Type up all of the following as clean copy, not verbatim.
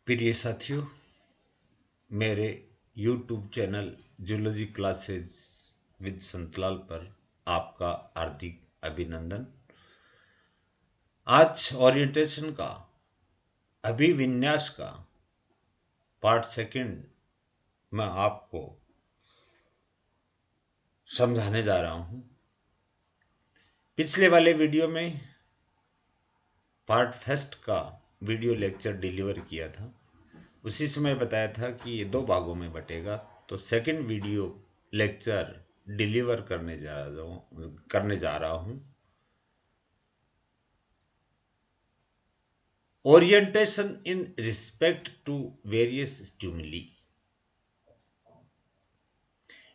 प्रिय साथियों, मेरे YouTube channel zoology classes with Santlal पर आपका हार्दिक अभिनंदन। आज ओरिएंटेशन का अभिविन्यास का पार्ट सेकंड मैं आपको समझाने जा रहा हूं। पिछले वाले वीडियो में पार्ट फर्स्ट का वीडियो लेक्चर डिलीवर किया था। उसी समय बताया था कि ये 2 भागों में बटेगा, तो सेकंड वीडियो लेक्चर डिलीवर करने जा रहा हूं। Orientation in respect to various stimuli.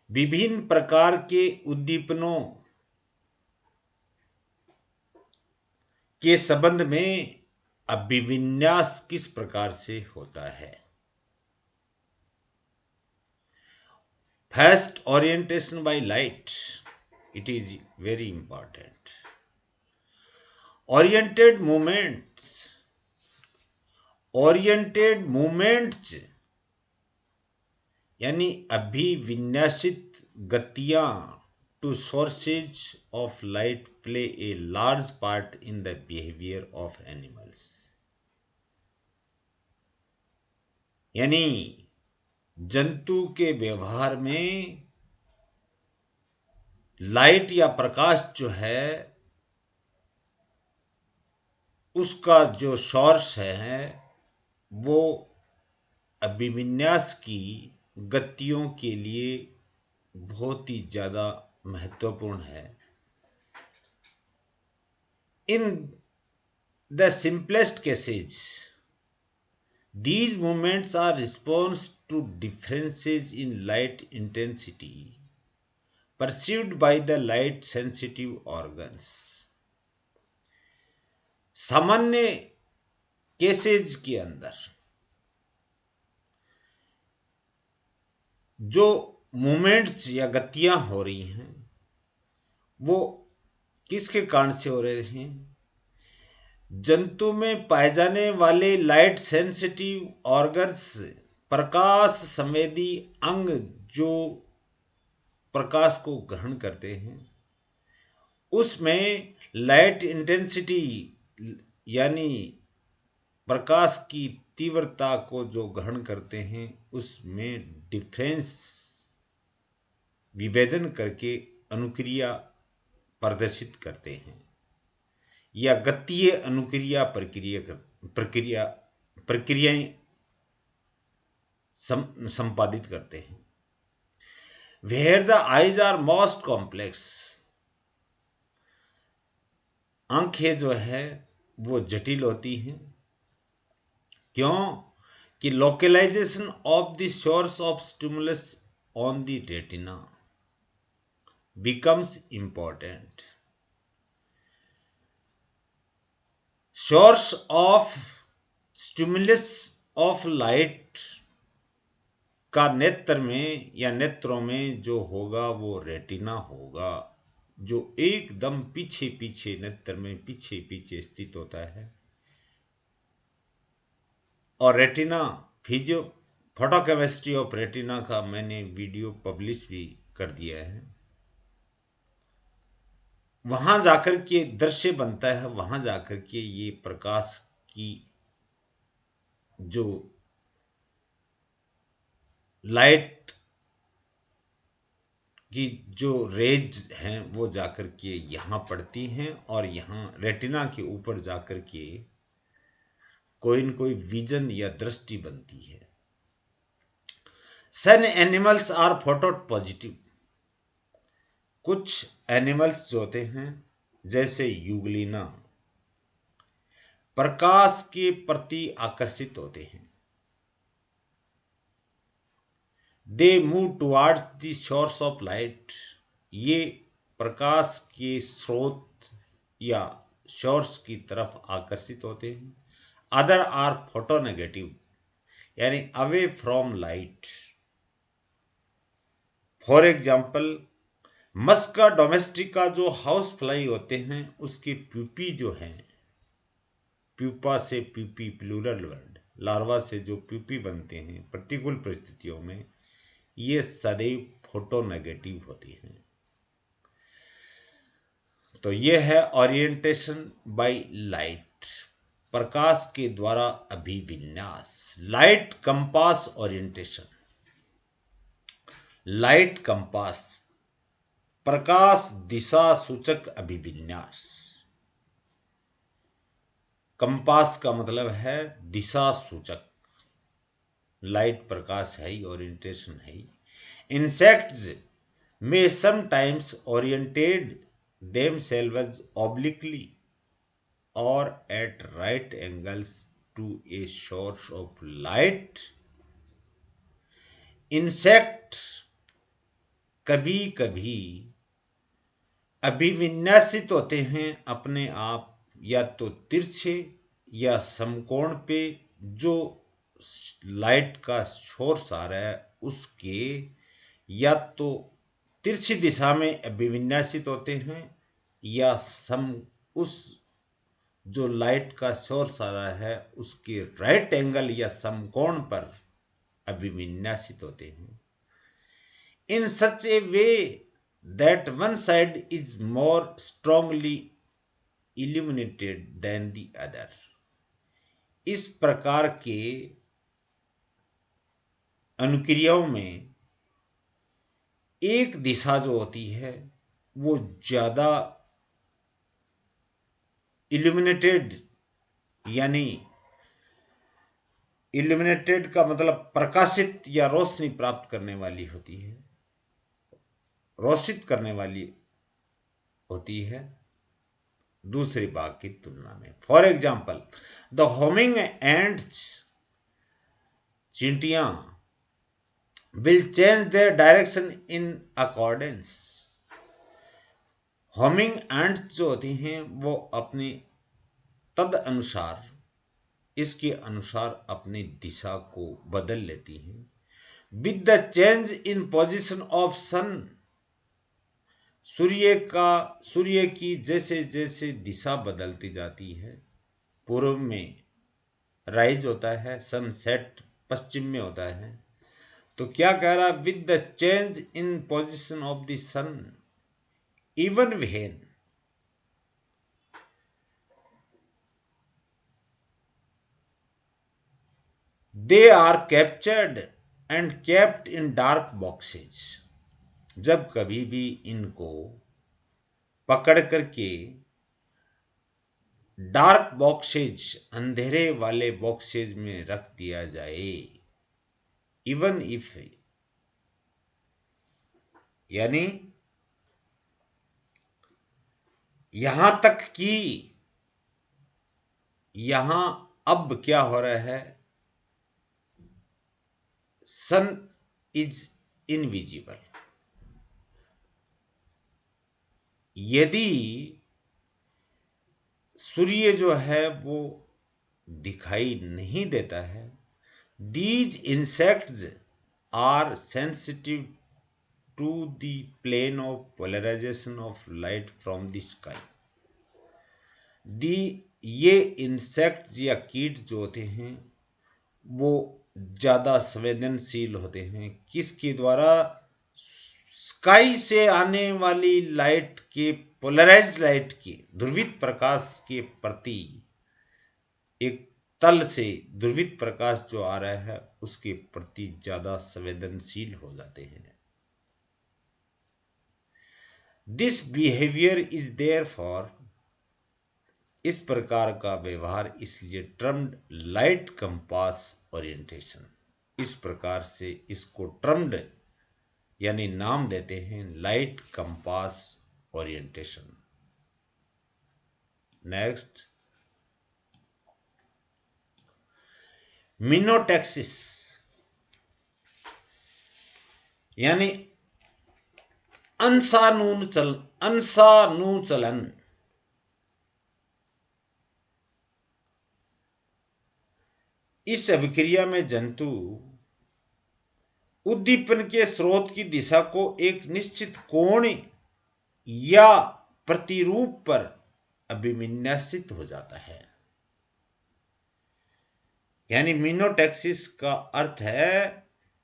विभिन्न प्रकार के उद्दीपनों के संबंध में अभिविन्यास किस प्रकार से होता है। First, orientation by light, it is very important. Oriented movements यानी अभिविन्यासित गतियां to sources of light play a large part in the behaviour of animals. यानी जंतु के व्यवहार में लाइट या प्रकाश जो है उसका जो सोर्स है वो अभिविन्यास की गतियों के लिए बहुत ही ज्यादा महत्वपूर्ण है। In the simplest cases, these movements are response to differences in light intensity perceived by the light sensitive organs। सामान्य केसेज के अंदर जो मूवमेंट्स या गतियां हो रही हैं वो किसके कारण से हो रहे हैं। जंतु में पाए जाने वाले लाइट सेंसिटिव ऑर्गन्स, प्रकाश संवेदी अंग जो प्रकाश को ग्रहण करते हैं, उसमें लाइट इंटेंसिटी यानी प्रकाश की तीव्रता को जो ग्रहण करते हैं उसमें डिफरेंस विभेदन करके अनुक्रिया प्रदर्शित करते हैं या गतीय अनुक्रिया प्रक्रियाएं संपादित करते हैं। Where the eyes are most complex, आंखें जो है वो जटिल होती हैं। क्यों कि localisation of the source of stimulus on the retina becomes important। Source of stimulus of light का नेत्र में या नेत्रों में जो होगा वो रेटिना होगा, जो एकदम पीछे पीछे नेत्र में पीछे पीछे स्थित होता है। और retina physio photochemistry of retina का मैंने वीडियो पब्लिश भी कर दिया है। वहां जाकर के दृश्य बनता है, वहां जाकर के ये प्रकाश की जो लाइट की जो रेज हैं वो जाकर के यहाँ पड़ती हैं और यहाँ रेटिना के ऊपर जाकर के कोई न कोई विजन या दृष्टि बनती है। Some animals are photo positive, कुछ एनिमल्स जो होते हैं जैसे यूग्लिना प्रकाश के प्रति आकर्षित होते हैं। They move towards the source of light, ये प्रकाश के स्रोत या सोर्स की तरफ आकर्षित होते हैं। अदर आर फोटो नेगेटिव यानी away from light. For example Musca domestica जो हाउस फ्लाई होते हैं उसके प्यूपी जो हैं, प्यूपा से प्यूपी प्लूरल वर्ड, लार्वा से जो प्यूपी बनते हैं प्रतिकूल परिस्थितियों में, ये सदैव फोटोनेगेटिव होती हैं। तो ये है ओरिएंटेशन बाय लाइट, प्रकाश के द्वारा अभिविन्यास। Light compass orientation. Light compass, प्रकाश दिशा सूचक अभिविन्यास। कंपास का मतलब है दिशा सूचक, लाइट प्रकाश है ही, ओरिएंटेशन है ही। Insects may sometimes orientate themselves obliquely or at right angles to a source of light. Insect कभी कभी अभिविन्यासित होते हैं अपने आप, या तो तिरछे या समकोण पे, जो लाइट का सोर्स आ रहा है उसके, या तो तिरछी दिशा में अभिविन्यासित होते हैं या उस जो लाइट का सोर्स आ रहा है उसके राइट एंगल या समकोण पर अभिविन्यासित होते हैं। In such a way that one side is more strongly illuminated than the other. इस प्रकार के अनुक्रियाओं में एक दिशा जो होती है वो ज्यादा इल्यूमिनेटेड, यानी इल्यूमिनेटेड का मतलब प्रकाशित या रोशनी प्राप्त करने वाली होती है, रोशित करने वाली होती है दूसरे भाग की तुलना में। For example, the homing ends, चींटियां, will change their direction in accordance। Homing ends जो होती हैं वो अपने तद अनुसार, इसके अनुसार अपनी दिशा को बदल लेती हैं। With the change in position of sun, सूर्य की जैसे जैसे दिशा बदलती जाती है, पूर्व में राइज होता है, सनसेट पश्चिम में होता है, तो क्या कह रहा, with the change in position of the sun, even when they are captured and kept in dark boxes. जब कभी भी इनको पकड़ करके डार्क बॉक्सेज, अंधेरे वाले बॉक्सेज में रख दिया जाए, इवन इफ, यानी यहां तक कि यहां अब क्या हो रहा है, सन इज इनविजिबल। यदि सूर्य जो है वो दिखाई नहीं देता है, these insects are sensitive to the plane of polarisation of light from the sky. The ये इंसेक्ट या कीट जो होते हैं वो ज्यादा संवेदनशील होते हैं, किसके द्वारा, स्काई से आने वाली लाइट के, पोलराइज्ड लाइट के, ध्रुवित प्रकाश के प्रति, एक तल से ध्रुवित प्रकाश जो आ रहा है उसके प्रति ज्यादा संवेदनशील हो जाते हैं। This behaviour is therefore, इस प्रकार का व्यवहार इसलिए टर्म्ड लाइट कंपास ओरिएंटेशन, इस प्रकार से इसको टर्म्ड यानी नाम देते हैं लाइट कंपास ओरिएंटेशन। नेक्स्ट, मिनोटैक्सिस, यानी अंशानुचलन। इस अभिक्रिया में जंतु उद्दीपन के स्रोत की दिशा को एक निश्चित कोण या प्रतिरूप पर अभिविन्यासित हो जाता है। यानी मीनोटैक्सिस का अर्थ है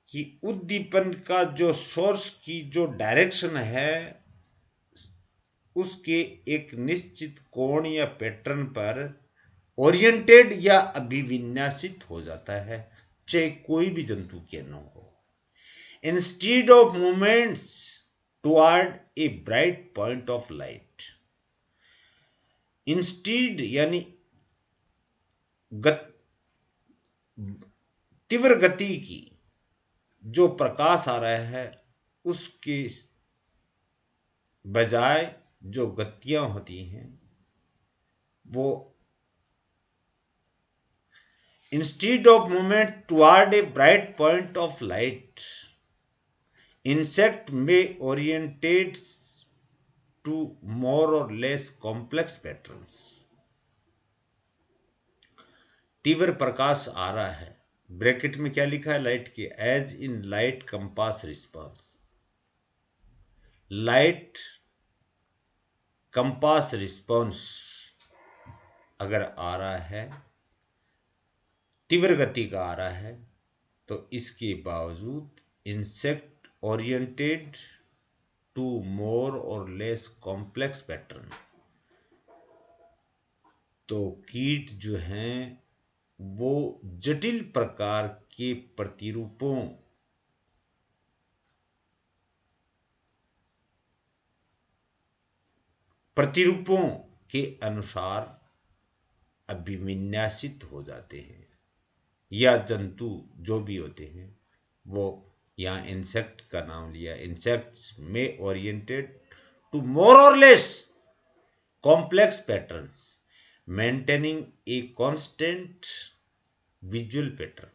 कि उद्दीपन का जो सोर्स की जो डायरेक्शन है उसके एक निश्चित कोण या पैटर्न पर ओरिएंटेड या अभिविन्यासित हो जाता है, चाहे कोई भी जंतु क्यों न हो। Instead of movements toward a bright point of light, instead यानी तीव्र गति की जो प्रकाश आ रहा है उसके बजाय जो गतियां होती हैं वो instead of movement toward a bright point of light, insect may orientate to more or less complex patterns। तीव्र प्रकाश आ रहा है, ब्रैकेट में क्या लिखा है लाइट के, as in light compass response, light compass response अगर आ रहा है, तीव्र गति का आ रहा है, तो इसके बावजूद इंसेक्ट ओरिएंटेड टू मोर और लेस कॉम्प्लेक्स पैटर्न, तो कीट जो हैं वो जटिल प्रकार के प्रतिरूपों के अनुसार अभिविन्यासित हो जाते हैं, या जंतु जो भी होते हैं वो, यहाँ इंसेक्ट का नाम लिया, इंसेक्ट्स में ओरिएंटेड टू मोर और less complex patterns maintaining a constant visual pattern.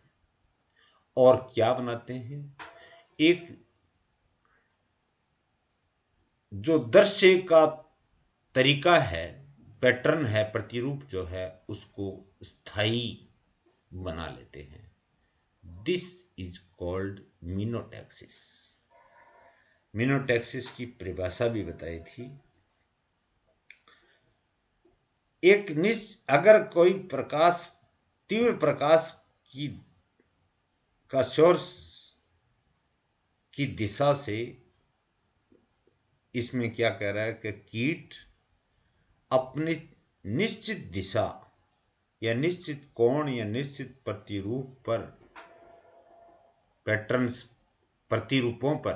और क्या बनाते हैं, एक जो दृश्य का तरीका है, पैटर्न है, प्रतिरूप जो है उसको स्थायी बना लेते हैं। This is called menotaxis. Menotaxis की परिभाषा भी बताई थी। अगर कोई प्रकाश, तीव्र प्रकाश की का सोर्स की दिशा से, इसमें क्या कह रहा है कि कीट अपनी निश्चित दिशा या निश्चित कोण या निश्चित प्रतिरूप पर पैटर्न्स, प्रतिरूपों पर,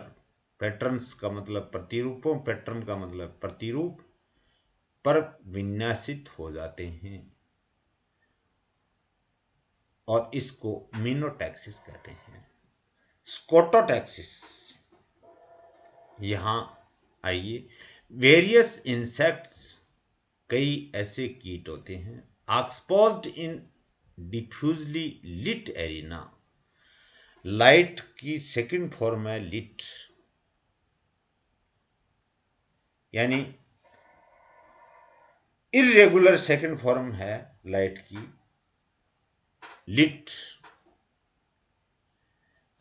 पैटर्न्स का मतलब प्रतिरूपों, पैटर्न का मतलब प्रतिरूप पर विन्यासित हो जाते हैं, और इसको मीनोटैक्सिस कहते हैं। स्कोटोटैक्सिस, यहां आइए, वेरियस इंसेक्ट्स, कई ऐसे कीट होते हैं, exposed in diffusely lit arena, light की सेकंड फॉर्म है लिट, यानी इरेगुलर सेकंड फॉर्म है लाइट की लिट।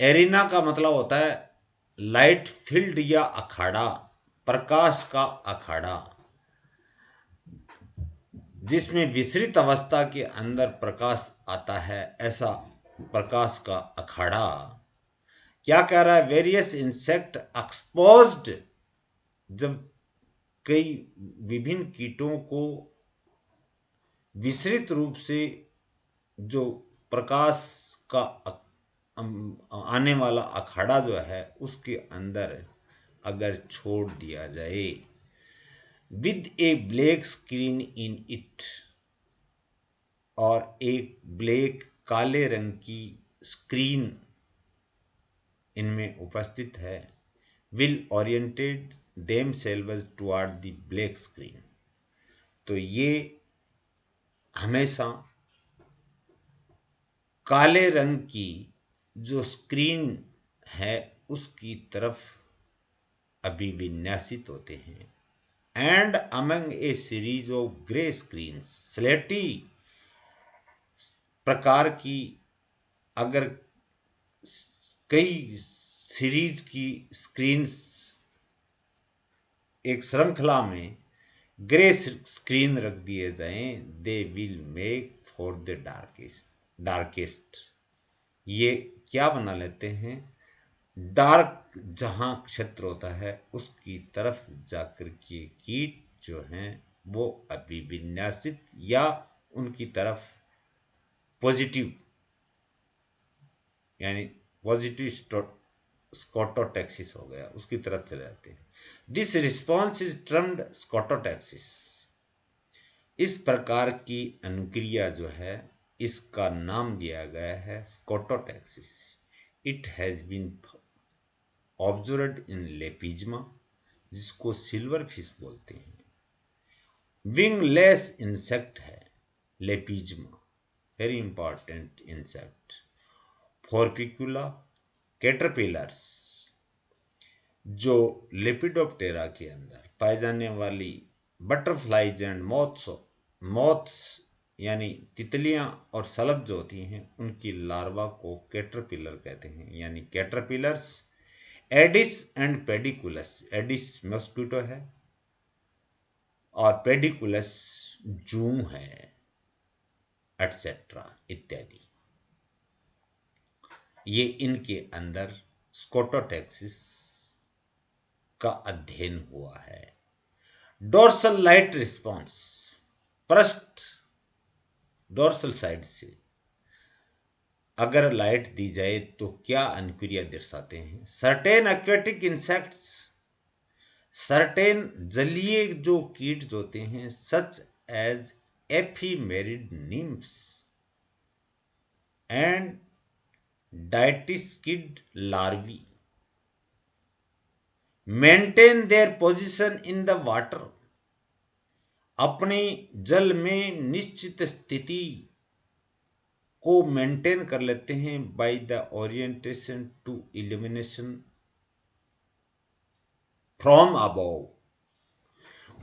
एरिना का मतलब होता है लाइट फील्ड या अखाड़ा, प्रकाश का अखाड़ा, जिसमें विसरित अवस्था के अंदर प्रकाश आता है, ऐसा प्रकाश का अखाड़ा। क्या कह रहा है, वेरियस इंसेक्ट एक्सपोज्ड, जब कई विभिन्न कीटों को विसरित रूप से जो प्रकाश का आने वाला अखाड़ा जो है उसके अंदर अगर छोड़ दिया जाए, with A black screen in it, और एक ब्लैक काले रंग की स्क्रीन इनमें उपस्थित है, will oriented them selves toward the black screen, तो ये हमेशा काले रंग की जो स्क्रीन है उसकी तरफ अभिविन्यासित होते हैं। And among A series of grey screen, स्लेटी प्रकार की अगर कई सीरीज की स्क्रीन्स एक श्रृंखला में ग्रे स्क्रीन रख दिए जाएं, they will make for the darkest, darkest. ये क्या बना लेते हैं, डार्क जहां क्षेत्र होता है उसकी तरफ जाकर के कीट जो हैं वो अभिविन्यासित या उनकी तरफ पॉजिटिव, यानी पॉजिटिव स्कॉटोटैक्सिस हो गया, उसकी तरफ चले जाते हैं। This response is termed scototaxis. इस प्रकार की अनुक्रिया जो है इसका नाम दिया गया है scototaxis. It has been observed in Lepisma, जिसको सिल्वर फिश बोलते हैं। विंगलेस इंसेक्ट है Lepisma, very important insect. Forficula caterpillars, जो लेपिडोप्टेरा के अंदर पाए जाने वाली बटरफ्लाइज एंड मॉथ्स यानी तितलियां और सलब जो होती हैं उनकी लार्वा को कैटरपिलर कहते हैं, यानी caterpillars. Aedes and Pediculus, Aedes mosquito है और पेडिकुलस जू है, एटसेट्रा इत्यादि। ये इनके अंदर स्कोटोटैक्सिस का अध्ययन हुआ है। डोर्सल लाइट रिस्पॉन्स, पृष्ठ डोर्सल साइड से अगर लाइट दी जाए तो क्या अनुक्रिया दर्शाते हैं। सर्टेन एक्वेटिक इंसेक्ट्स, सर्टेन जलीय जो कीट होते हैं such as ephemerid nymphs and dytiscid larvae maintain their position in the water, अपने जल में निश्चित स्थिति को मेंटेन कर लेते हैं by the orientation to illumination from above.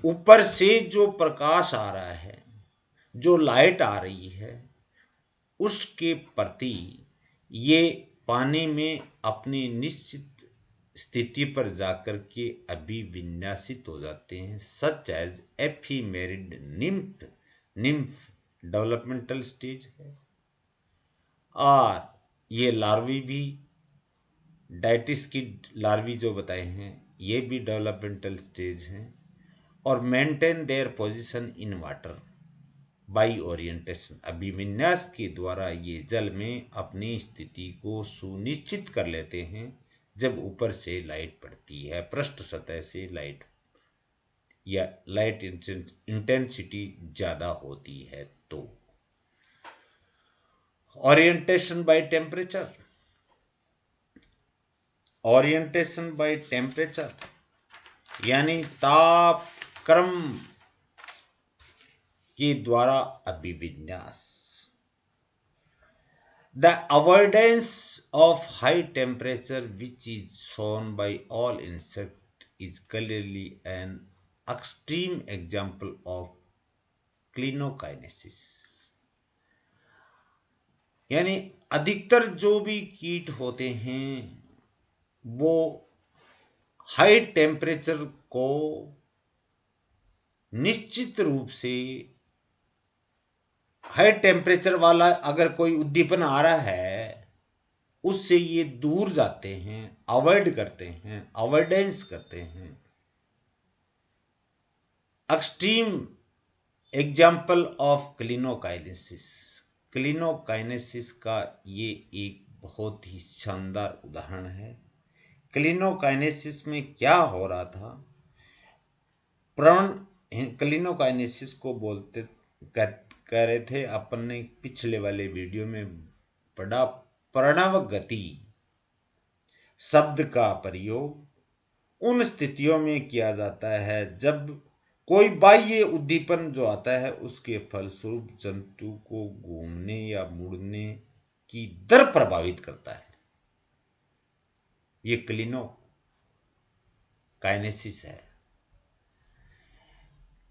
ऊपर से जो प्रकाश आ रहा है, जो लाइट आ रही है, उसके प्रति ये पानी में अपनी निश्चित स्थिति पर जाकर के अभिविन्यासित हो जाते हैं। Such as ephemerid nymph, nymph developmental stage है और ये लार्वी भी, डाइटिस की लार्वी जो बताए हैं ये भी डेवलपमेंटल स्टेज हैं और maintain their position in water by orientation, अभिविन्यास के द्वारा ये जल में अपनी स्थिति को सुनिश्चित कर लेते हैं जब ऊपर से लाइट पड़ती है, पृष्ठ सतह से लाइट या लाइट इंटेंसिटी ज्यादा होती है तो। Orientation by temperature, orientation by temperature यानी तापक्रम के द्वारा अभिविन्यास। The avoidance of high temperature, which is shown by all insects, is clearly an extreme example of क्लिनोकाइनेसिस। यानी अधिकतर जो भी कीट होते हैं वो हाई टेम्परेचर को निश्चित रूप से, हाई टेम्परेचर वाला अगर कोई उद्दीपन आ रहा है उससे ये दूर जाते हैं, अवॉइड करते हैं, अवॉइडेंस करते हैं। एक्सट्रीम एग्जाम्पल ऑफ क्लिनोकाइनेसिस, क्लिनोकाइनेसिस का ये एक बहुत ही शानदार उदाहरण है। क्लिनोकाइनेसिस में क्या हो रहा था, प्रण क्लिनोकाइनेसिस को बोलते कह रहे थे अपन ने पिछले वाले वीडियो में, बड़ा प्रणव गति शब्द का प्रयोग उन स्थितियों में किया जाता है जब कोई बाह्य उद्दीपन जो आता है उसके फलस्वरूप जंतु को घूमने या मुड़ने की दर प्रभावित करता है। ये क्लिनोकाइनेसिस है।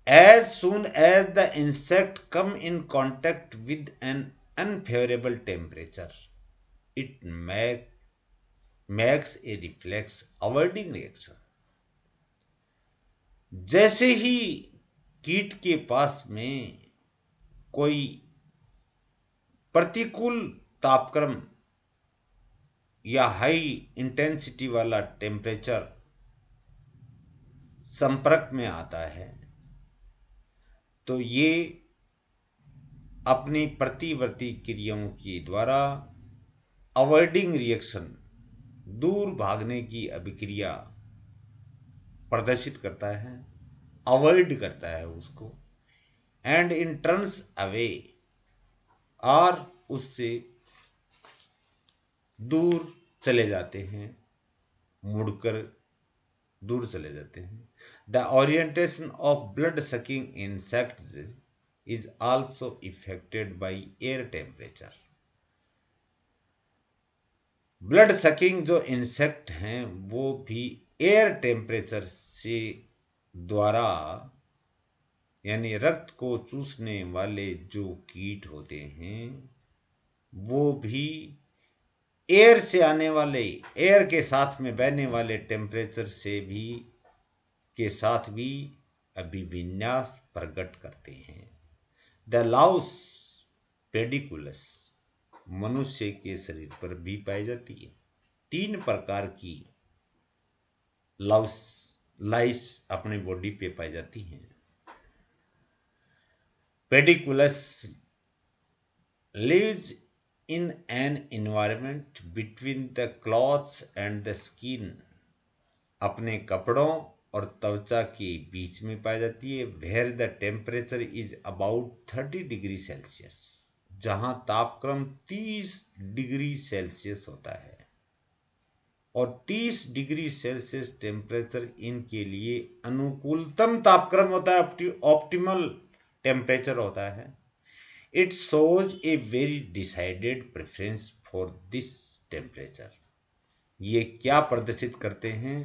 As soon as the insect come in contact with an unfavorable temperature, it makes a reflex avoiding reaction। जैसे ही कीट के पास में कोई प्रतिकूल तापक्रम या हाई इंटेंसिटी वाला टेम्परेचर संपर्क में आता है तो ये अपनी प्रतिवर्ती क्रियाओं के द्वारा अवॉइडिंग रिएक्शन, दूर भागने की अभिक्रिया प्रदर्शित करता है, अवॉइड करता है उसको, एंड इन टर्न्स अवे, और उससे दूर चले जाते हैं, मुड़कर दूर चले जाते हैं। The orientation of blood sucking insects is also affected by air temperature. Blood sucking जो इंसेक्ट हैं वो भी एयर टेम्परेचर से द्वारा, यानी रक्त को चूसने वाले जो कीट होते हैं वो भी एयर से आने वाले, एयर के साथ में बहने वाले टेम्परेचर से भी के साथ भी अभिविन्यास प्रकट करते हैं। द लाउस पेडिकुलस मनुष्य के शरीर पर भी पाई जाती है। 3 प्रकार की लाउस लाइस अपने बॉडी पे पाई जाती हैं। Pediculus lives in an environment between the clothes and the skin, अपने कपड़ों और त्वचा के बीच में पाई जाती है। where the temperature is about 30 degree Celsius, जहां तापक्रम 30 डिग्री सेल्सियस होता है, और 30 डिग्री सेल्सियस टेम्परेचर इनके लिए अनुकूलतम तापक्रम होता है, ऑप्टिमल टेम्परेचर होता है। It shows a very decided preference for this temperature. ये क्या प्रदर्शित करते हैं?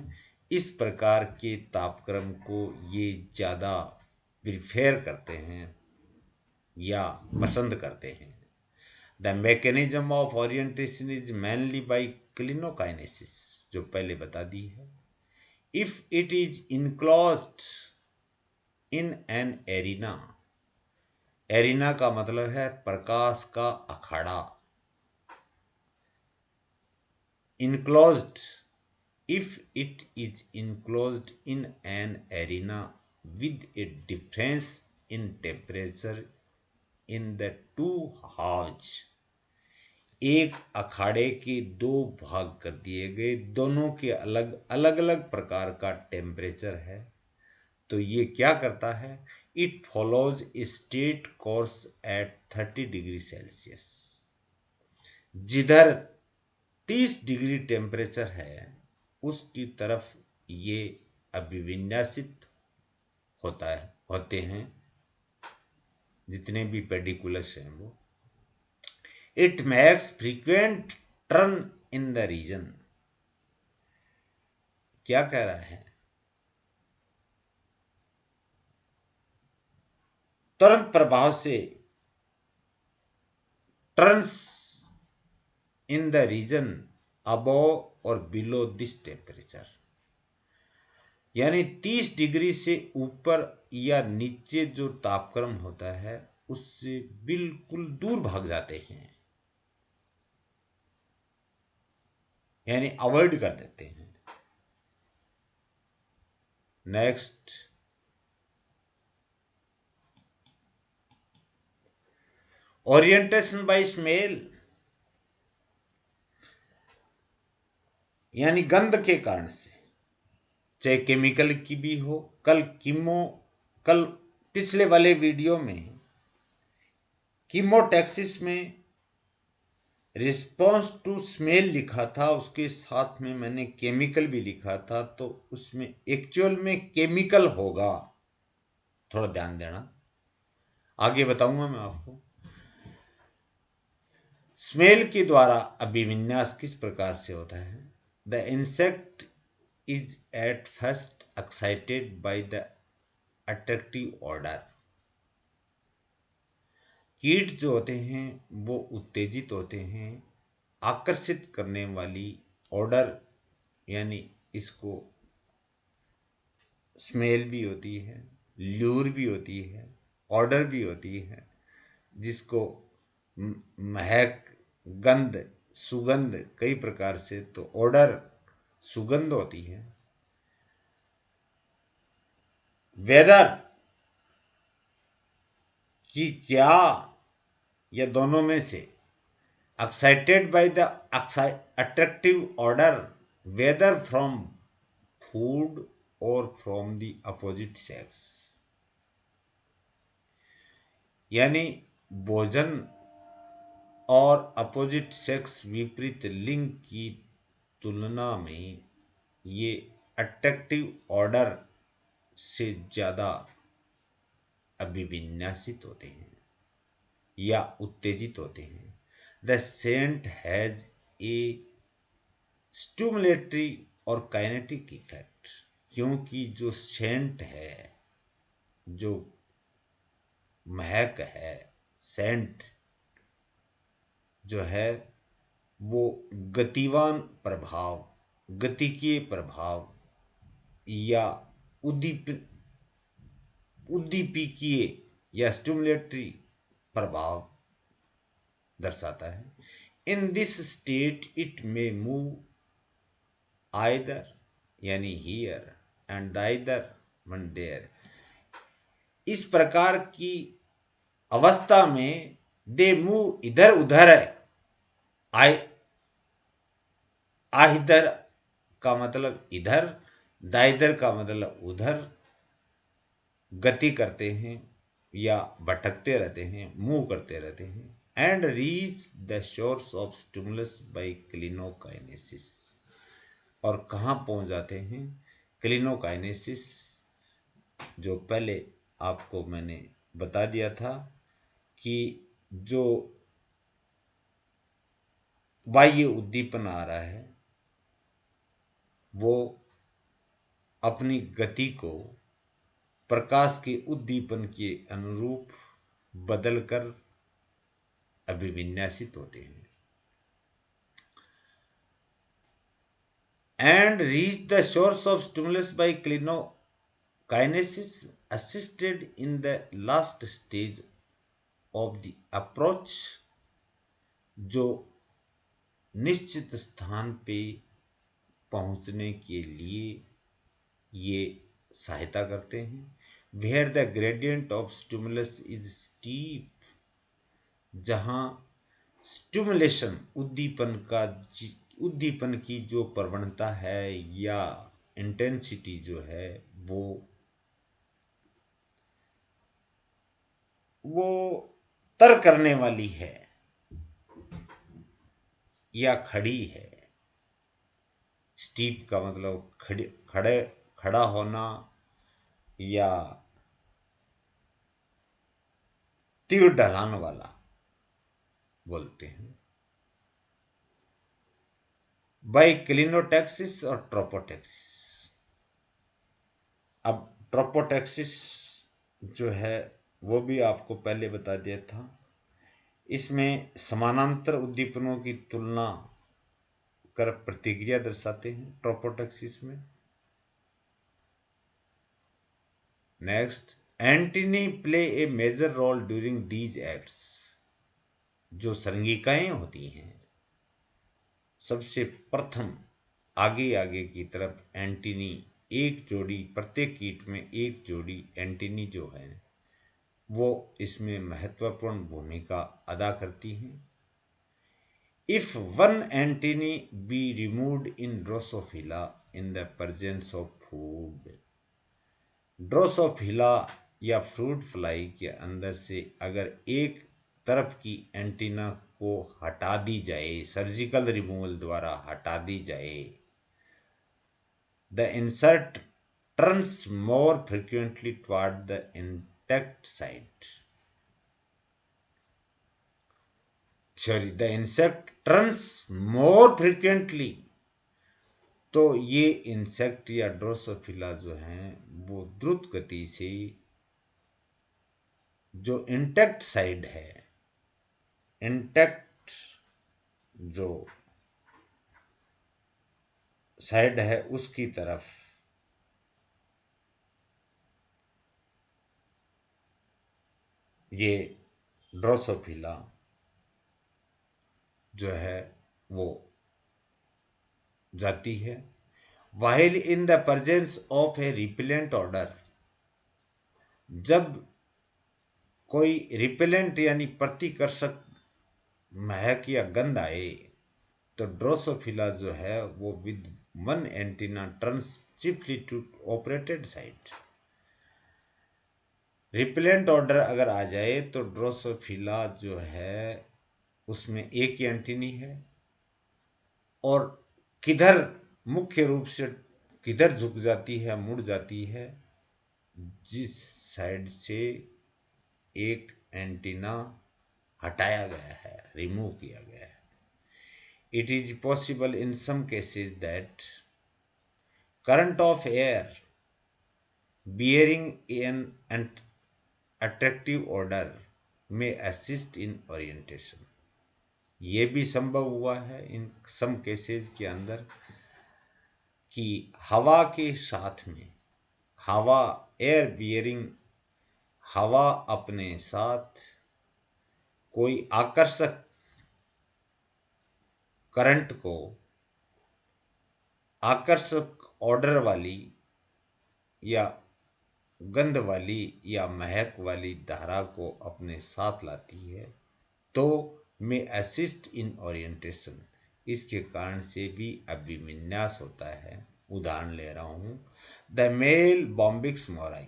इस प्रकार के तापक्रम को ये ज़्यादा प्रिफेर करते हैं या पसंद करते हैं। The mechanism of orientation is mainly by klinokinesis, जो पहले बता दी है। If it is enclosed in an arena, arena का मतलब है प्रकाश का अखाड़ा। Enclosed, if it is enclosed in an arena with a difference in temperature in the 2 halves, एक अखाड़े के 2 भाग कर दिए गए, दोनों के अलग अलग अलग प्रकार का टेम्परेचर है, तो ये क्या करता है? It follows a straight course eight 30 degree Celsius. जिधर 30 डिग्री टेम्परेचर है उसकी तरफ ये अभिविन्यासित होते हैं, जितने भी पेडिकुलस हैं वो। It makes frequent turn in the region, क्या कह रहा है? तुरंत प्रभाव से turns in the region above और बिलो दिस टेम्परेचर, यानी 30 डिग्री से ऊपर या नीचे जो तापक्रम होता है उससे बिल्कुल दूर भाग जाते हैं, यानी अवॉइड कर देते हैं। नेक्स्ट, ओरिएंटेशन बाय स्मेल, यानी गंध के कारण से, चाहे केमिकल की भी हो। कल पिछले वाले वीडियो में कीमोटैक्सिस में रिस्पॉन्स टू स्मेल लिखा था, उसके साथ में मैंने केमिकल भी लिखा था, तो उसमें एक्चुअल में केमिकल होगा, थोड़ा ध्यान देना, आगे बताऊंगा मैं आपको। स्मेल के द्वारा अभिविन्यास किस प्रकार से होता है? The insect is at first excited by the attractive order, कीट जो होते हैं वो उत्तेजित होते हैं आकर्षित करने वाली ऑर्डर, यानी इसको स्मेल भी होती है, ल्यूर भी होती है, ऑर्डर भी होती है, जिसको महक, गंध, सुगंध कई प्रकार से, तो ऑर्डर सुगंध होती है। वेदर कि क्या, या दोनों में से। Excited by the attractive odour, whether from food और फ्रॉम द अपोजिट सेक्स। यानी भोजन और अपोजिट सेक्स विपरीत लिंग की तुलना में ये अट्रैक्टिव ऑर्डर से ज्यादा अभिविन्यासित होते हैं या उत्तेजित होते हैं। The scent has a stimulatory और काइनेटिक इफेक्ट, क्योंकि जो सेंट है, जो महक है, सेंट जो है वो गतिवान प्रभाव, गतिकीय प्रभाव या उद्दीप उद्दीपिकीय या स्टिमुलेटरी प्रभाव दर्शाता है। इन दिस स्टेट इट में मूव आइदर, यानी हियर, एंड दाइदर वन देयर। इस प्रकार की अवस्था में दे मूव इधर उधर है। आई आहिदर का मतलब इधर, दाइदर का मतलब उधर गति करते हैं या भटकते रहते हैं, मूव करते रहते हैं। And reach the source of stimulus by klinokinesis, और कहाँ पहुंच जाते हैं? क्लिनोकाइनेसिस, जो पहले आपको मैंने बता दिया था कि जो बाह्य उद्दीपन आ रहा है वो अपनी गति को प्रकाश के उद्दीपन के अनुरूप बदलकर अभिविन्यासित होते हैं। And reach the source of stimulus by klinokinesis assisted in the last stage of the approach, जो निश्चित स्थान पे पहुंचने के लिए ये सहायता करते हैं। Where the gradient of stimulus is steep, जहाँ स्टिमुलेशन उद्दीपन की जो प्रवणता है या इंटेंसिटी जो है वो तर करने वाली है या खड़ी है। स्टीप का मतलब खड़ा होना या तीव्र ढलान वाला बोलते हैं। बाय क्लिनोटैक्सिस और ट्रोपोटैक्सिस। अब ट्रोपोटैक्सिस जो है वो भी आपको पहले बता दिया था। इसमें समानांतर उद्दीपनों की तुलना कर प्रतिक्रिया दर्शाते हैं ट्रोपोटैक्सिस में। Next, antennae play a major role during these acts. जो संगिकाएं होती हैं, सबसे प्रथम आगे आगे की तरफ एंटीनी, एक जोड़ी, प्रत्येक कीट में एक जोड़ी एंटीनी जो है वो इसमें महत्वपूर्ण भूमिका अदा करती हैं। If one antennae be removed in Drosophila in the presence of food, Drosophila या फ्रूट फ्लाई के अंदर से अगर एक तरफ की एंटीना को हटा दी जाए, सर्जिकल रिमूवल द्वारा हटा दी जाए, the insert turns more frequently toward the intact side. Sorry, the insect turns more frequently. तो ये इंसेक्ट या ड्रोसोफिला जो हैं वो द्रुत गति से जो इंटैक्ट साइड है, इंटैक्ट जो साइड है उसकी तरफ ये ड्रोसोफिला जो है वो जाती है। While in the presence of A repellent order, जब कोई रिपेलेंट यानी प्रतिकर्षक महक या गंध आए, तो ड्रोसोफिला जो है वो with one antenna turns chiefly to operated side. Repellent odour अगर आ जाए तो ड्रोसोफिला जो है उसमें एक ही एंटीनी है, और किधर मुख्य रूप से किधर झुक जाती है, मुड़ जाती है, जिस साइड से एक एंटीना हटाया गया है, रिमूव किया गया है। It is possible in some cases that current of air bearing an attractive order may assist in orientation। ये भी संभव हुआ है इन सम केसेस के अंदर कि हवा के साथ में, हवा एयर बियरिंग, हवा अपने साथ कोई आकर्षक करंट को, आकर्षक ऑर्डर वाली या गंध वाली या महक वाली धारा को अपने साथ लाती है, तो में असिस्ट इन ओरिएंटेशन, इसके कारण से भी अभिविन्यास होता है। उदाहरण ले रहा हूं, the male Bombyx mori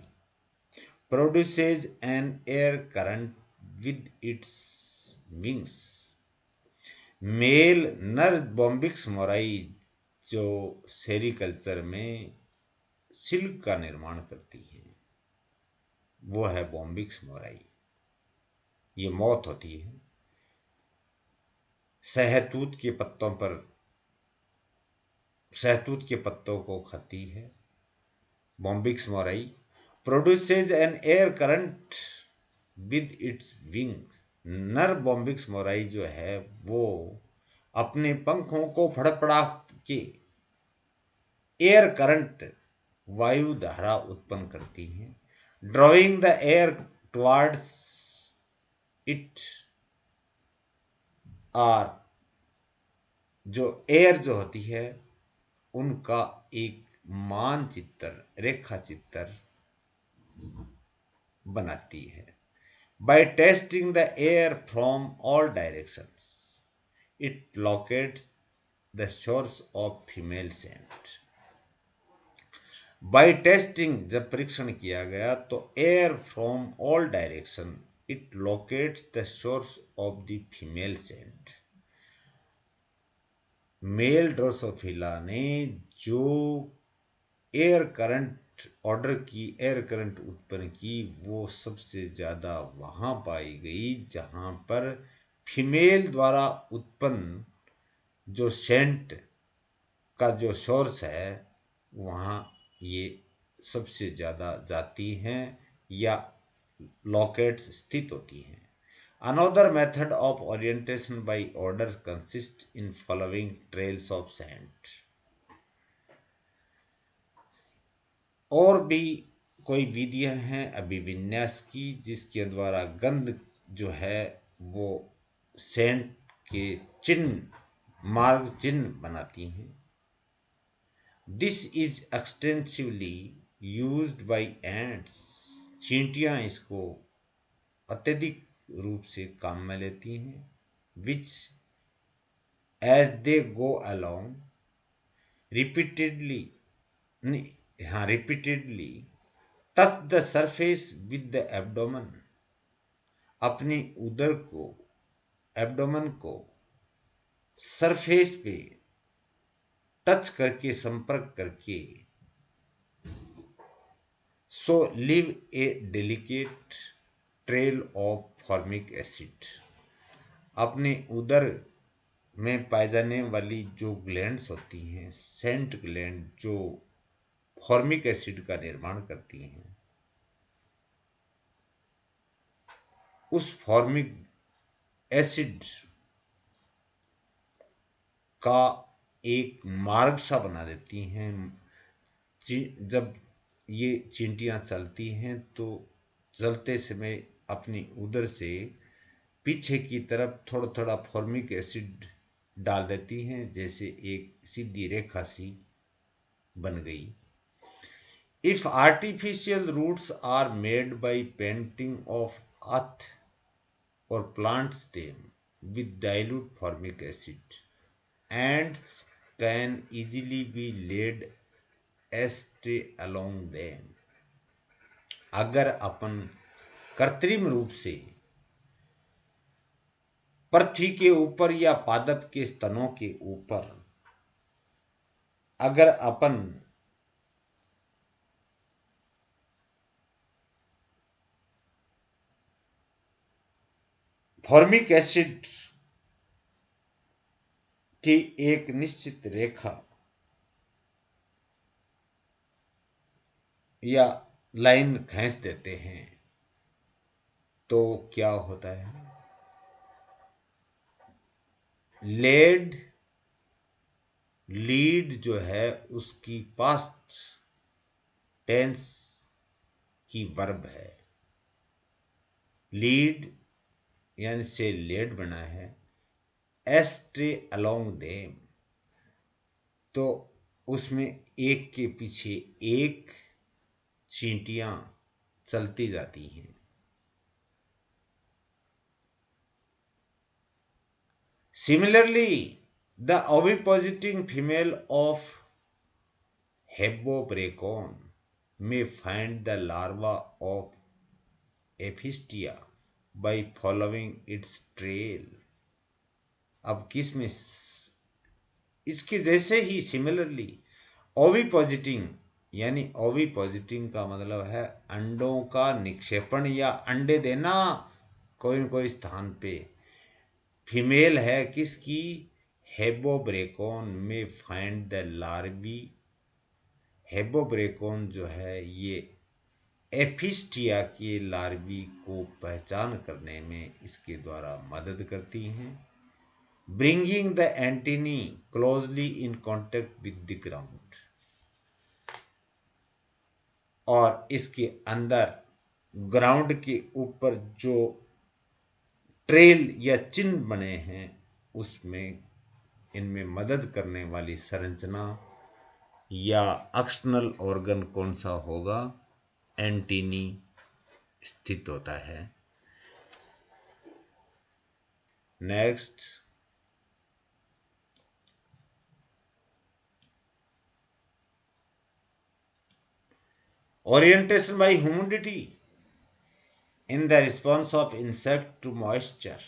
produces an air current with its wings. Male नर बॉम्बिक्स मोराई जो सेरिकल्चर में सिल्क का निर्माण करती है, वो है बॉम्बिक्स मोराई। ये मौत होती है, सहतूत के पत्तों पर, सहतूत के पत्तों को खाती है। Bombyx mori produces an air current with its wing. नर बॉम्बिक्स मोराई जो है वो अपने पंखों को फड़फड़ा के एयर करंट, वायु धारा उत्पन्न करती हैं, drawing the air towards it. और जो एयर जो होती है उनका एक मानचित्र, रेखा चित्र बनाती है। By testing the air from all directions it locates the source of female scent. By testing, जब परीक्षण किया गया तो air from all direction it locates the source of the female scent. Male Drosophila ने जो एयर करंट ऑर्डर की, air current उत्पन्न की, वो सबसे ज़्यादा वहाँ पाई गई जहाँ पर फीमेल द्वारा उत्पन्न जो सेंट का जो सोर्स है, वहाँ ये सबसे ज़्यादा जाती हैं या लॉकेट्स स्थित होती हैं। Another method of orientation by order consists in following trails of scent। और भी कोई विधियां हैं अभिविन्यास की जिसके द्वारा गंध जो है वो सेंट के चिन्ह, मार्ग चिन्ह बनाती हैं। This is extensively used by ants. चींटियां इसको अत्यधिक रूप से काम में लेती हैं। Which as they go along repeatedly, हाँ repeatedly touch the surface with the abdomen. अपनी उदर को, एब्डोमेन को सरफेस पे टच करके, संपर्क करके, so leave a delicate trail of formic acid. अपने उदर में पाए जाने वाली जो ग्लैंड्स होती हैं, सेंट ग्लैंड, जो फॉर्मिक एसिड का निर्माण करती हैं, उस फॉर्मिक एसिड का एक मार्ग सा बना देती हैं। जब ये चींटियां चलती हैं तो चलते समय अपनी उदर से पीछे की तरफ थोड़ा थोड़ा फॉर्मिक एसिड डाल देती हैं, जैसे एक सीधी रेखा सी बन गई। If artificial routes are made by painting of earth और plant stem with dilute formic acid, ants can easily be laid astray along them। अगर अपन कृत्रिम रूप से पृथ्वी के ऊपर या पादप के स्तनों के ऊपर अगर अपन फॉर्मिक एसिड की एक निश्चित रेखा या लाइन खींच देते हैं तो क्या होता है, लेड लीड जो है उसकी पास्ट टेंस की वर्ब है। लीड यानी से लेड बना है, एस्ट्रे अलोंग देम तो उसमें एक के पीछे एक चींटियां चलती जाती हैं। Similarly the ovipositing female of Habrobracon may find the larva of Ephestia by following its trail। अब किस में इसके जैसे ही सिमिलरली ओविपोजिटिंग यानी ओविपोजिटिंग का मतलब है अंडों का निक्षेपण या अंडे देना कोई न कोई स्थान पे। फीमेल है किसकी, हेबोब्रेकॉन में फाइंड द लार्वी। हेबोब्रेकॉन जो है ये एफिस्टिया के लार्वी को पहचान करने में इसके द्वारा मदद करती हैं। Bringing the antennae closely in contact with the ground, और इसके अंदर ग्राउंड के ऊपर जो ट्रेल या चिन्ह बने हैं उसमें इनमें मदद करने वाली संरचना या एक्सटर्नल ऑर्गन कौन सा होगा, एंटीनी स्थित होता है। Next, orientation by humidity in the response of insect to moisture,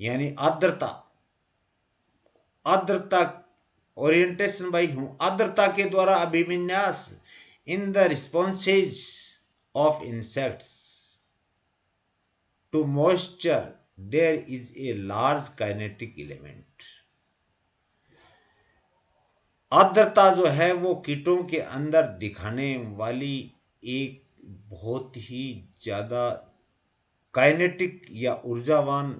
यानी आर्द्रता। आर्द्रता ओरिएंटेशन बाय आर्द्रता के द्वारा अभिविन्यास in the responses of insects to moisture there is a large kinetic element. आर्द्रता जो है वो कीटों के अंदर दिखाने वाली एक बहुत ही ज्यादा काइनेटिक या ऊर्जावान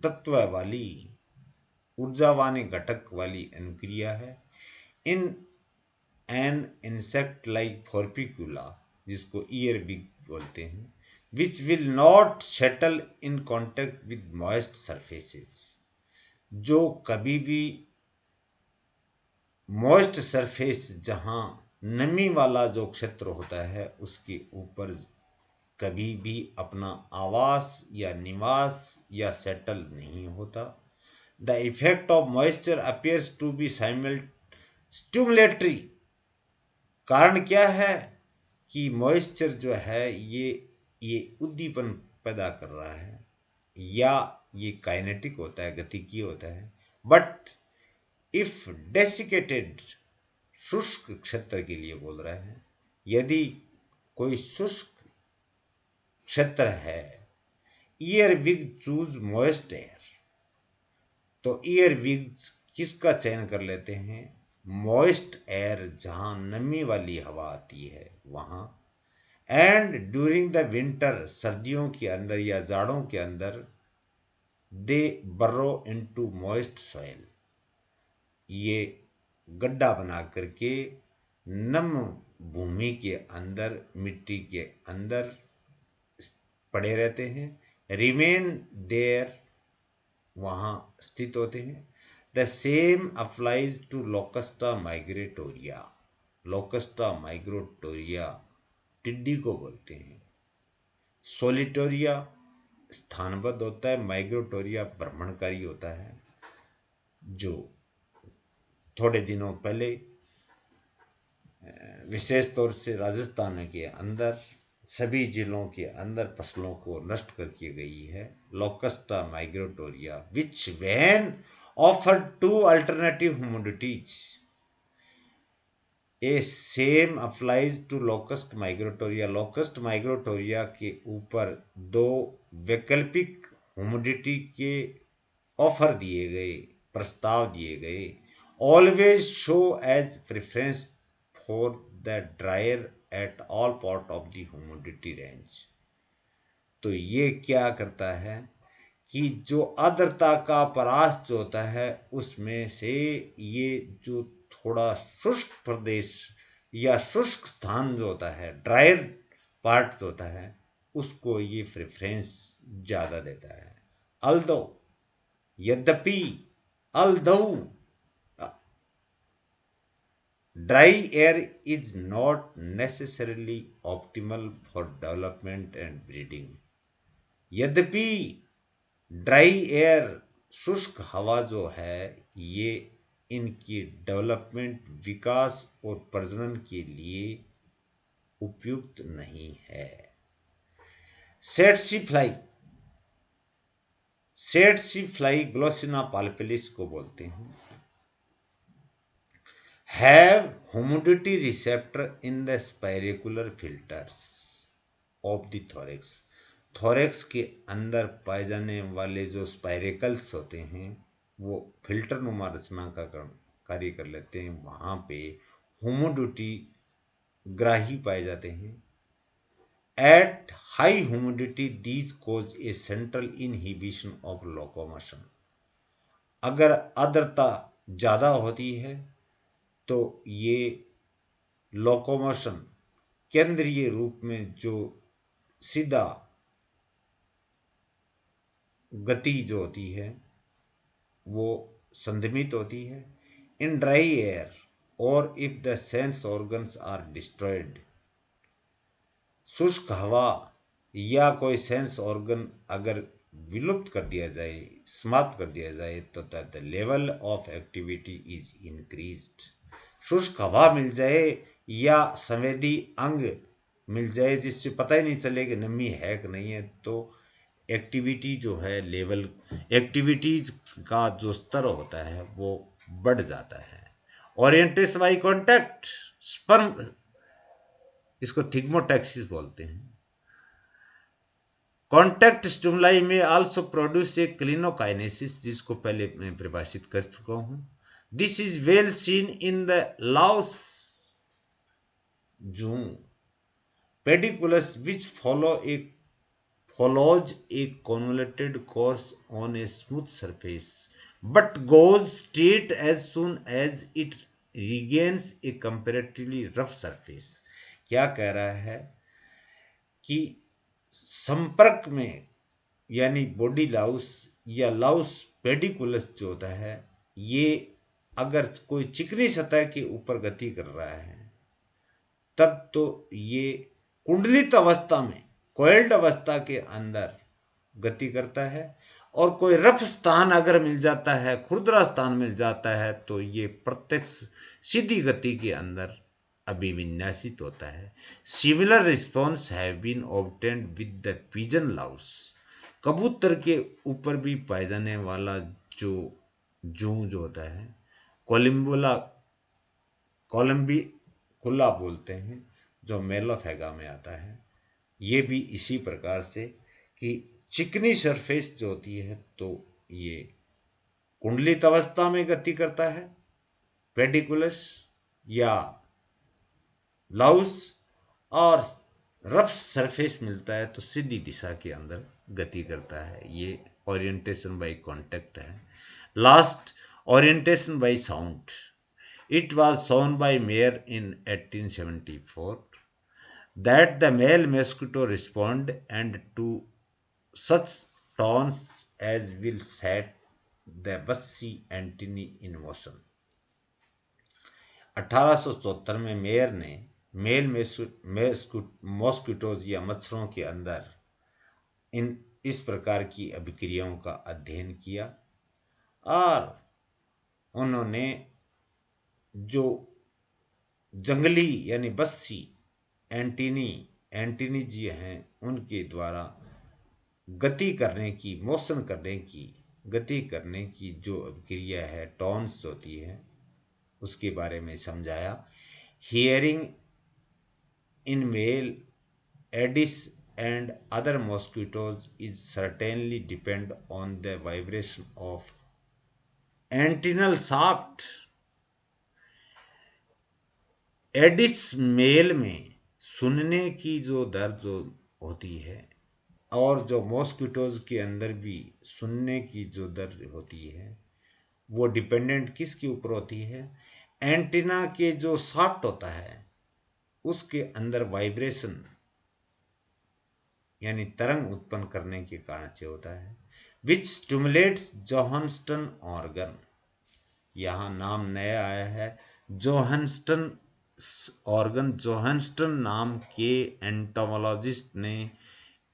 तत्व वाली ऊर्जावान घटक वाली अनुक्रिया है। इन एन इंसेक्ट लाइक फॉर्पिकुला, जिसको ईयर बिग बोलते हैं, which will not settle in contact with moist surfaces, जो कभी भी मॉइस्ट सरफेस जहां नमी वाला जो क्षेत्र होता है उसके ऊपर कभी भी अपना आवास या निवास या सेटल नहीं होता। The effect of moisture appears to be stimulatory. कारण क्या है कि मॉइस्चर जो है ये उद्दीपन पैदा कर रहा है या ये काइनेटिक होता है, गतिकीय होता है। बट इफ डेसिकेटेड, शुष्क क्षेत्र के लिए बोल रहे हैं, यदि कोई शुष्क क्षेत्र है, earwig choose moist air, तो ईयर विग किसका चयन कर लेते हैं, मॉइस्ट एयर, जहां नमी वाली हवा आती है वहां। एंड ड्यूरिंग द विंटर, सर्दियों के अंदर या जाड़ों के अंदर, दे बर्रो इनटू मॉइस्ट सॉइल, ये गड्ढा बना करके नम भूमि के अंदर, मिट्टी के अंदर पड़े रहते हैं। रिमेन देयर वहाँ स्थित होते हैं। The same applies to Locusta migratoria. Locusta migratoria टिड्डी को बोलते हैं। सोलिटोरिया स्थानबद्ध होता है, माइग्रेटोरिया भ्रमणकारी होता है, जो थोड़े दिनों पहले विशेष तौर से राजस्थान के अंदर सभी जिलों के अंदर फसलों को नष्ट करके गई है। Locusta migratoria which when offer to alternative humidities. A same applies to locust migratoria. Locust migratoria के ऊपर दो वैकल्पिक ह्यूमिडिटी के ऑफर दिए गए, प्रस्ताव दिए गए। Always show as preference for the dryer at all part of the humidity range. तो ये क्या करता है कि जो आर्द्रता का परास जो होता है उसमें से ये जो थोड़ा शुष्क प्रदेश या शुष्क स्थान जो होता है, ड्रायर पार्ट जो होता है, उसको ये प्रेफरेंस ज़्यादा देता है। अल्दो यद्यपि although dry air is not necessarily optimal for development and breeding। यद्यपि ड्राई एयर शुष्क हवा जो है ये इनकी डेवलपमेंट, विकास और प्रजनन के लिए उपयुक्त नहीं है। सेट्सी फ्लाई, सेट्सी फ्लाई ग्लोसिना पाल्पिलिस को बोलते हैं। have humidity receptor in the spirochelar filters of the thorax। Thorax के अंदर पाए जाने वाले जो स्पाइरेकल्स होते हैं वो फिल्टर नुमा रचना का कार्य कर लेते हैं। वहाँ पे ह्यूमिडिटी ग्राही पाए जाते हैं। At high humidity these cause a central inhibition of locomotion. अगर आर्द्रता ज़्यादा होती है तो ये लोकोमोशन, केंद्रीय रूप में जो सीधा गति जो होती है वो संदमित होती है। इन ड्राई एयर और if the sense organs are destroyed. शुष्क हवा या कोई सेंस ऑर्गन अगर विलुप्त कर दिया जाए, समाप्त कर दिया जाए, तो the level of activity is increased. शुष्क हवा मिल जाए या संवेदी अंग मिल जाए जिससे पता ही नहीं चले कि नमी है कि नहीं है, तो एक्टिविटी जो है, लेवल एक्टिविटीज का जो स्तर होता है वो बढ़ जाता है। ओरिएंटेशन बाई कॉन्टैक्ट स्पर्म, इसको थिग्मोटैक्सिस बोलते हैं। कॉन्टैक्ट स्टिमुलाई में आल्सो प्रोड्यूस ए क्लिनोकाइनेसिस, जिसको पहले मैं परिभाषित कर चुका हूं। This is well seen in the Laue's जू Pediculus which follows a convoluted course on a smooth surface but goes straight as soon as it regains a comparatively rough surface। क्या कह रहा है कि संपर्क में, यानी बॉडी लाउस या लाउस पेडिकुलस जो होता है, ये अगर कोई चिकनी सतह के ऊपर गति कर रहा है तब तो ये कुंडलित अवस्था में, कोयल्ड अवस्था के अंदर गति करता है। और कोई रफ स्थान अगर मिल जाता है, खुरदरा स्थान मिल जाता है, तो ये प्रत्यक्ष सीधी गति के अंदर अभिविन्यासित होता है। Similar response have been obtained with the pigeon louse. कबूतर के ऊपर भी पाए जाने वाला जो जू जो होता है, कोलिम्बुला कोलम्बिकुला बोलते हैं, जो मेलोफेगा में आता है, ये भी इसी प्रकार से कि चिकनी सरफेस जो होती है तो ये कुंडलित अवस्था में गति करता है पेडिकुलस या लाउस, और रफ सरफेस मिलता है तो सीधी दिशा के अंदर गति करता है। ये ओरिएंटेशन बाय कांटेक्ट है। Last, orientation by sound. It was shown by Mayer in 1874 that the male mosquito respond and to such tones as will set the Bassi antennae in motion. 1874 में मेयर ने मेल मॉस्किटोज या मच्छरों के अंदर इस प्रकार की अभिक्रियाओं का अध्ययन किया और उन्होंने जो जंगली यानी बस्सी एंटीनी जी हैं उनके द्वारा गति करने की जो अभिक्रिया है टॉन्स होती है उसके बारे में समझाया। Hearing in male Aedes and other mosquitoes is certainly depend on the vibration of antennal shaft। Aedes male में सुनने की जो दर जो होती है और जो मॉस्किटोज के अंदर भी सुनने की जो दर होती है वो डिपेंडेंट किसके ऊपर होती है, एंटीना के जो शाफ्ट होता है उसके अंदर वाइब्रेशन यानी तरंग उत्पन्न करने के कारण से होता है। विच स्टिमुलेट्स जोहानस्टन ऑर्गन, यहाँ नाम नया आया है जोहानस्टन ऑर्गन। जोहानस्टन नाम के एंटोमोलॉजिस्ट ने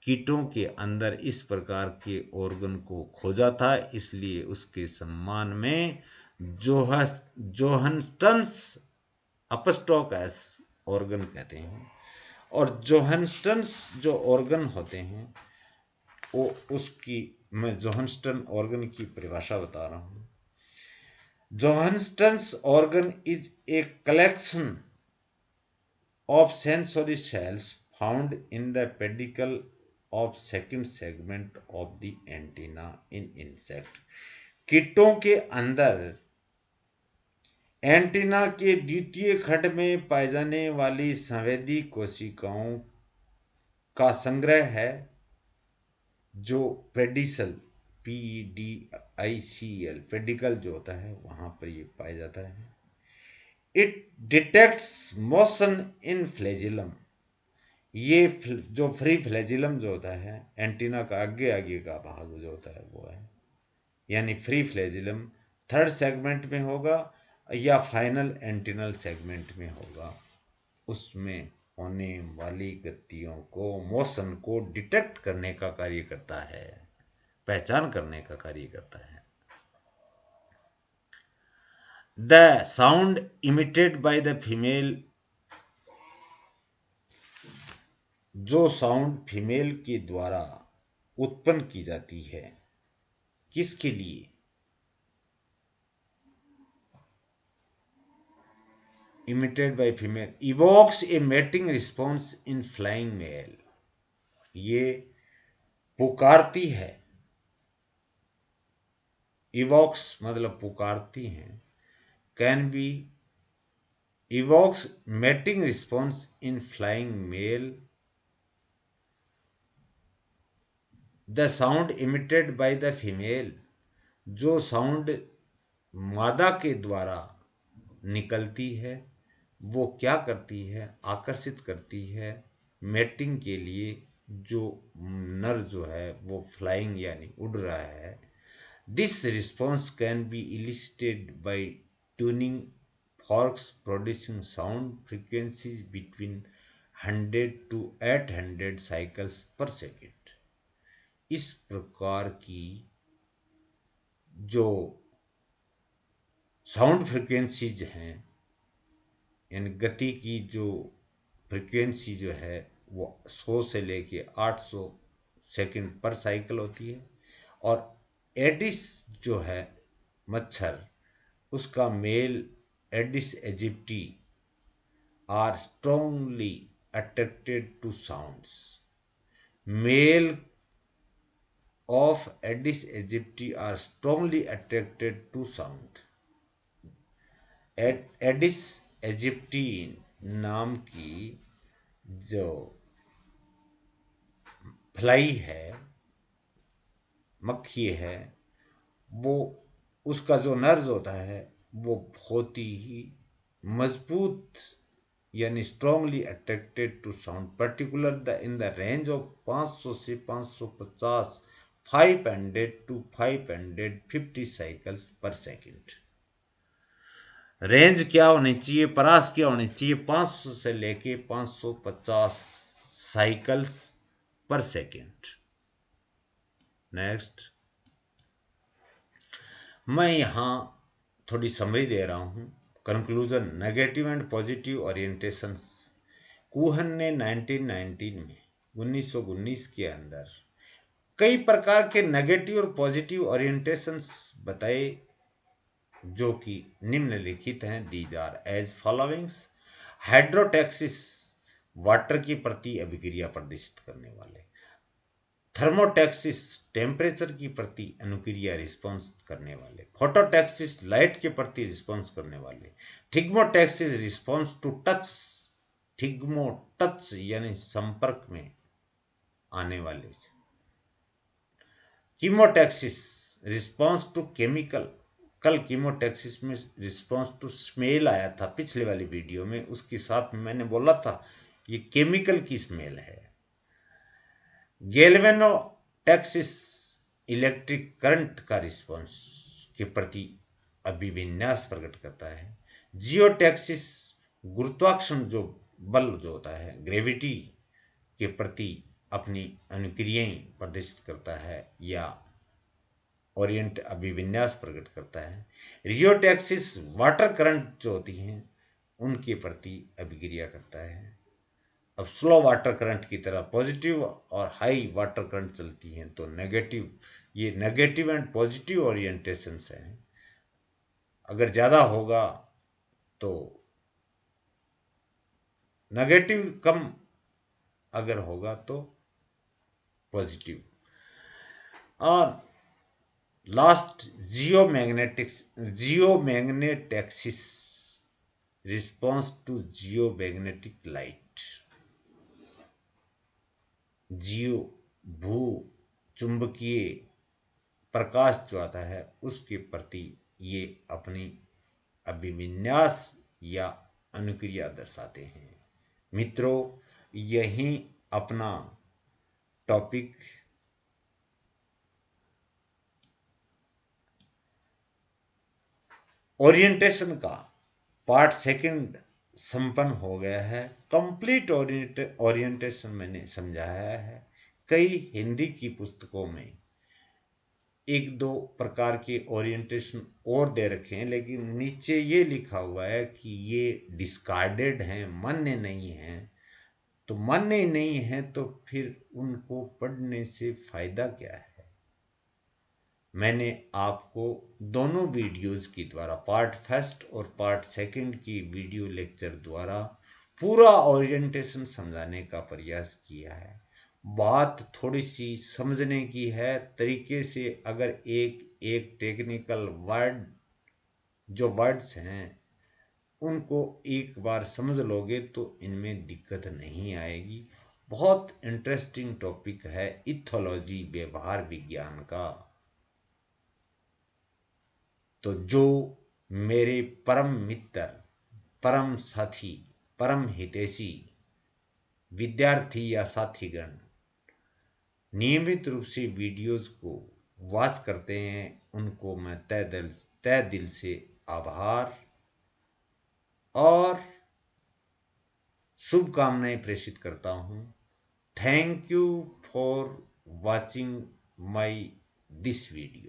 कीटों के अंदर इस प्रकार के ऑर्गन को खोजा था, इसलिए उसके सम्मान में जोहानस्टन्स अपस्टॉक एस ऑर्गन कहते हैं। और जोहानस्टन्स जो ऑर्गन होते हैं वो उसकी मैं जोहानस्टन ऑर्गन की परिभाषा बता रहा हूँ। Johnston's organ is a collection of sensory cells found in the pedicle of second segment of the antenna in insect। कीटों के अंदर एंटीना के द्वितीय खंड में पाए जाने वाली संवेदी कोशिकाओं का संग्रह है जो पेडिसल PEDICL पेडिकल जो होता है वहां पर ये पाया जाता है। It detects motion in flagellum, ये जो फ्री फ्लैजिलम जो होता है एंटीना का आगे आगे का भाग जो होता है वो है, यानी फ्री फ्लैजिलम थर्ड सेगमेंट में होगा या फाइनल एंटीनल सेगमेंट में होगा, उसमें होने वाली गतियों को मोशन को डिटेक्ट करने का कार्य करता है, पहचान करने का कार्य करता है। The sound emitted by the female, जो साउंड फीमेल के द्वारा उत्पन्न की जाती है किसके लिए, emitted by female evokes a mating response in flying male, ये पुकारती है, इवोक्स मतलब पुकारती हैं, can be evokes mating response in flying male। The sound emitted by the female, जो साउंड मादा के द्वारा निकलती है वो क्या करती है, आकर्षित करती है मेटिंग के लिए जो नर जो है वो फ्लाइंग यानी उड़ रहा है। This response can be elicited by tuning forks producing sound frequencies between 100 to 800 cycles per second। इस प्रकार की जो साउंड फ्रीक्वेंसीज हैं यानी गति की जो फ्रीक्वेंसी जो है वो 100 से लेके 800 सेकंड पर साइकिल होती है। और एडिस जो है मच्छर उसका male Aedes aegypti are strongly attracted to sounds। Male of Aedes aegypti are strongly attracted to sound। Aedes aegypti नाम की जो फ्लाई है मक्खी है वो उसका जो नर्व होता है वो बहुत ही मजबूत यानी strongly attracted to sound particular the in the range of 500 से 550 500 to 550 cycles per second. Range क्या होनी चाहिए, परास क्या होनी चाहिए, 500 से लेके 550 साइकिल्स पर सेकंड। नेक्स्ट, मैं यहाँ थोड़ी समरी दे रहा हूँ। Conclusion, negative and positive orientations. Kuhn ने 1919 में 1919 के अंदर कई प्रकार के नेगेटिव और पॉजिटिव ओरिएंटेशंस बताए, जो कि निम्नलिखित हैं। These are as followings. Hydrotaxis, water की प्रति अभिक्रिया प्रदर्शित करने वाले। थर्मोटैक्सिस, टेम्परेचर की प्रति अनुक्रिया रिस्पॉन्स करने वाले। फोटोटैक्सिस, लाइट के प्रति रिस्पॉन्स करने वाले। Thigmotaxis, response to touch, thigmo touch यानी संपर्क में आने वाले। Chemotaxis, response to chemical. कल कीमोटैक्सिस में रिस्पॉन्स टू स्मेल आया था पिछले वाली वीडियो में, उसके साथ में मैंने बोला था ये केमिकल की स्मेल है। गैल्वेनोटैक्सिस, इलेक्ट्रिक करंट का रिस्पॉन्स के प्रति अभिविन्यास प्रकट करता है। जियोटैक्सिस, गुरुत्वाकर्षण जो बल जो होता है, ग्रेविटी के प्रति अपनी अनुक्रियाएं प्रदर्शित करता है या ओरिएंट अभिविन्यास प्रकट करता है। रियोटैक्सिस, वाटर करंट जो होती हैं उनके प्रति अभिक्रिया करता है। अब स्लो वाटर करंट की तरह पॉजिटिव और हाई वाटर करंट चलती हैं तो नेगेटिव, ये नेगेटिव एंड पॉजिटिव ओरिएंटेशंस हैं। अगर ज़्यादा होगा तो नेगेटिव, कम अगर होगा तो पॉजिटिव। और last, geomagnetaxis, response to geomagnetic light. Geo, भू चुंबकीय प्रकाश जो आता है उसके प्रति ये अपनी अभिविन्यास या अनुक्रिया दर्शाते हैं। मित्रों, यही अपना टॉपिक ओरिएंटेशन का पार्ट सेकंड संपन्न हो गया है। कंप्लीट ओरिएंटेशन मैंने समझाया है। कई हिंदी की पुस्तकों में एक दो प्रकार के ओरिएंटेशन और दे रखे हैं, लेकिन नीचे ये लिखा हुआ है कि ये डिस्कार्डेड हैं, मान्य नहीं हैं। तो मान्य नहीं है तो फिर उनको पढ़ने से फायदा क्या है। मैंने आपको दोनों वीडियोस के द्वारा, पार्ट फर्स्ट और पार्ट सेकंड की वीडियो लेक्चर द्वारा पूरा ओरिएंटेशन समझाने का प्रयास किया है। बात थोड़ी सी समझने की है तरीके से। अगर एक एक टेक्निकल वर्ड, जो वर्ड्स हैं उनको एक बार समझ लोगे तो इनमें दिक्कत नहीं आएगी। बहुत इंटरेस्टिंग टॉपिक है इथोलॉजी, व्यवहार विज्ञान का। तो जो मेरे परम मित्र, परम साथी, परम हितैषी विद्यार्थी या साथीगण नियमित रूप से वीडियोस को वॉच करते हैं, उनको मैं तय दिल से आभार और शुभकामनाएं प्रेषित करता हूँ। Thank you for watching my this video.